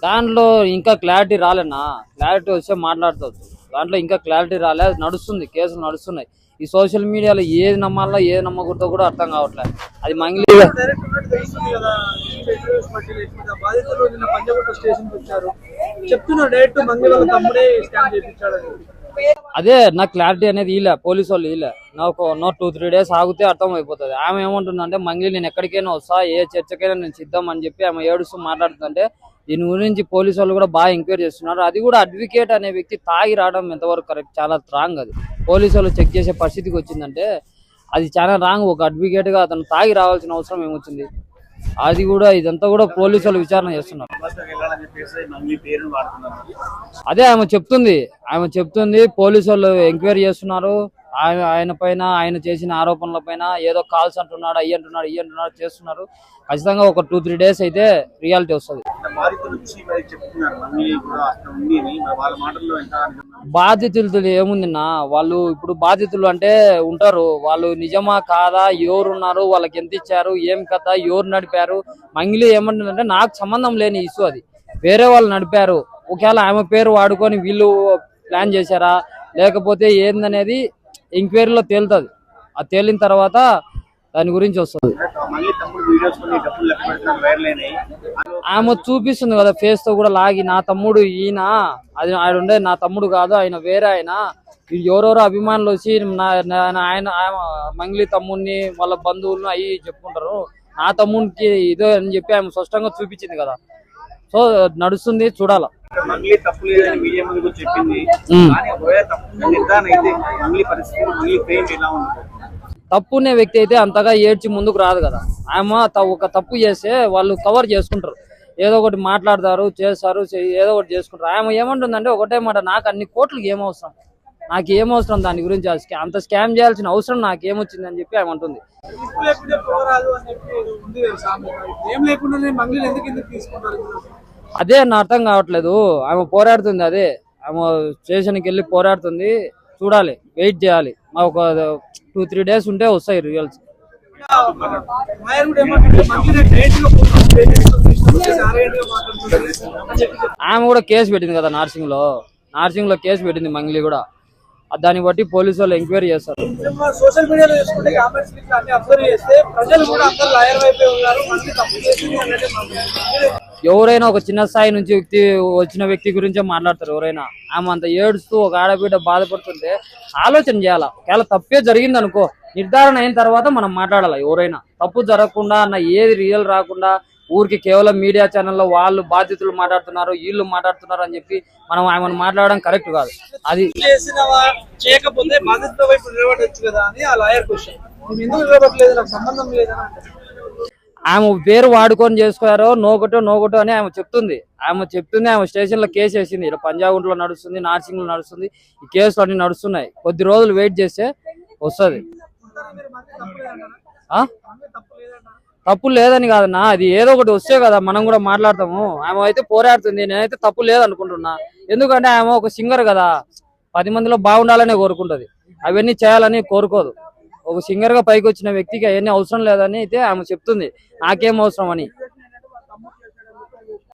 దాంట్లో ఇంకా clarity రాలేనా? Clarity వస్తే మాట్లాడుకోవచ్చు. దాంట్లో ఇంకా క్లారిటీ రాలే, నడుస్తుంది, కేసులు నడుస్తున్నాయి. ఈ సోషల్ మీడియాలో ఏది నమ్మాలో ఏది నమ్మకూడదో కూడా అర్థం కావట్లేదు. అది మంగ్లీ అదే నాకు క్లారిటీ అనేది ఇలా పోలీసు వాళ్ళు ఇలా నాకు 2-3 డేస్ ఆగితే అర్థం అయిపోతుంది. ఆమె ఏమంటుందంటే, మంగ్లీ నేను ఎక్కడికైనా వస్తా, ఏ చర్చకైనా నేను సిద్ధం అని చెప్పి ఆమె ఏడుస్తూ మాట్లాడుతుంటే, దీని గురించి పోలీసు వాళ్ళు కూడా బాగా ఎంక్వైరీ చేస్తున్నారు. అది కూడా అడ్వకేట్ అనే వ్యక్తి తాగి రావడం ఎంతవరకు కరెక్ట్? చాలా రాంగ్. అది పోలీసు వాళ్ళు చెక్ చేసే పరిస్థితికి వచ్చిందంటే అది చాలా రాంగ్. ఒక అడ్వకేట్ గా అతను తాగి రావాల్సిన అవసరం ఏమొచ్చింది? అది కూడా ఇదంతా కూడా పోలీసు వాళ్ళు విచారణ చేస్తున్నారు. అదే ఆమె చెప్తుంది పోలీసు వాళ్ళు ఎంక్వైరీ చేస్తున్నారు. ఆయన పైన, ఆయన చేసిన ఆరోపణల పైన ఏదో కాల్స్ అంటున్నాడు, అయ్యి అంటున్నాడు చేస్తున్నారు. ఖచ్చితంగా ఒక 2-3 డేస్ అయితే రియాలిటీ వస్తుంది. బాధితులు ఏముందిన్నా, వాళ్ళు ఇప్పుడు బాధితులు అంటే ఉంటారు. వాళ్ళు నిజమా కాదా, ఎవరున్నారు, వాళ్ళకి ఎంత ఇచ్చారు, ఏం కథ, ఎవరు నడిపారు. మంగ్లీ ఏమంటుందంటే, నాకు సంబంధం లేని ఇష్యూ అది, వేరే వాళ్ళు నడిపారు. ఒకవేళ ఆమె పేరు వాడుకొని వీళ్ళు ప్లాన్ చేశారా లేకపోతే ఏందనేది ఎంక్వైరీలో తేలుతుంది. అది తేలిన తర్వాత దాని గురించి వస్తుంది. ఆమె చూపిస్తుంది కదా ఫేస్ తో కూడా లాగి, నా తమ్ముడు ఈయన, అది ఆయన ఉండే నా తమ్ముడు కాదు, ఆయన వేరే ఆయన, ఎవరెవరో అభిమానులు వచ్చి ఆయన మంగ్లీ తమ్ముడిని వాళ్ళ బంధువులను అవి చెప్పుకుంటారు, నా తమ్ముడికి ఇదో అని చెప్పి ఆమె స్పష్టంగా చూపించింది కదా. సో నడుస్తుంది, చూడాల. తప్పునే వ్యక్తి అయితే అంతగా ఏడ్చి ముందుకు రాదు కదా. ఆమె ఒక తప్పు చేస్తే వాళ్ళు కవర్ చేసుకుంటారు, ఏదో ఒకటి మాట్లాడతారు, చేస్తారు, ఏదో ఒకటి చేసుకుంటారు. ఆమె ఏమంటుందంటే ఒకటే మాట, నాకు అన్ని కోట్లకి ఏమవసరం, నాకు ఏమవసరం దాని గురించి, అంత స్కామ్ చేయాల్సిన అవసరం నాకేమొచ్చింది అని చెప్పి ఆమె అంటుంది. అదే నా అర్థం కావట్లేదు. ఆమె పోరాడుతుంది, అదే ఆమె స్టేషన్కి వెళ్ళి పోరాడుతుంది. చూడాలి, వెయిట్ చేయాలి. ఒక 2-3 డేస్ ఉంటే వస్తాయి రిజల్ట్స్. ఆమె కూడా కేసు పెట్టింది కదా నార్సింగ్ లో కేసు పెట్టింది మంగ్లీ కూడా. దాన్ని బట్టి పోలీసు వాళ్ళు ఎంక్వైరీ చేస్తారు. సోషల్ మీడియాలో చూసుకుంటే కామెంట్స్ అన్ని అబ్జర్వ్ చేస్తే ప్రజలు కూడా అందరూ లాయర్ వైపే ఉన్నారు. ఎవరైనా ఒక చిన్న స్థాయి నుంచి వచ్చిన వ్యక్తి గురించే మాట్లాడతారు ఎవరైనా. ఆమె అంత ఏడుస్తూ ఒక ఆడబిడ్డ బాధపడుతుంటే ఆలోచన చేయాలా. ఒకవేళ తప్పే జరిగింది అనుకో, నిర్ధారణ అయిన తర్వాత మనం మాట్లాడాలి. ఎవరైనా తప్పు జరగకుండా అన్న ఏది రియల్ రాకుండా ఊరికి కేవలం మీడియా ఛానల్లో వాళ్ళు బాధితులు మాట్లాడుతున్నారు, వీళ్ళు మాట్లాడుతున్నారు అని చెప్పి మనం ఆమెను మాట్లాడడం కరెక్ట్ కాదు. అది చేయకపోతే బాధితుల వైపు నిలబడొచ్చు కదా అని ఆ లాయర్ క్వశ్చన్. ఎందుకు నిలబడలేదు, నాకు సంబంధం లేదని. ఆమె పేరు వాడుకొని చేసుకోరో నోకటో అని ఆమె చెప్తుంది. ఆమె స్టేషన్ లో కేసు వేసింది. ఇలా పంజాగుంట్లో నడుస్తుంది, నార్సింగ్ లో నడుస్తుంది, ఈ కేసులు అన్ని నడుస్తున్నాయి. కొద్ది రోజులు వెయిట్ చేస్తే వస్తుంది. తప్పు లేదని కాదన్నా, అది ఏదో ఒకటి వస్తే కదా మనం కూడా మాట్లాడతాము. ఆమె అయితే పోరాడుతుంది, నేనైతే తప్పు లేదనుకుంటున్నా. ఎందుకంటే ఆమె ఒక సింగర్ కదా, 10 మందిలో బాగుండాలనే కోరుకుంటది, అవన్నీ చేయాలని కోరుకోదు. ఒక సింగర్ గా పైకి వచ్చిన వ్యక్తికి అవన్నీ అవసరం లేదని అయితే ఆమె చెప్తుంది, నాకేం అవసరం అని.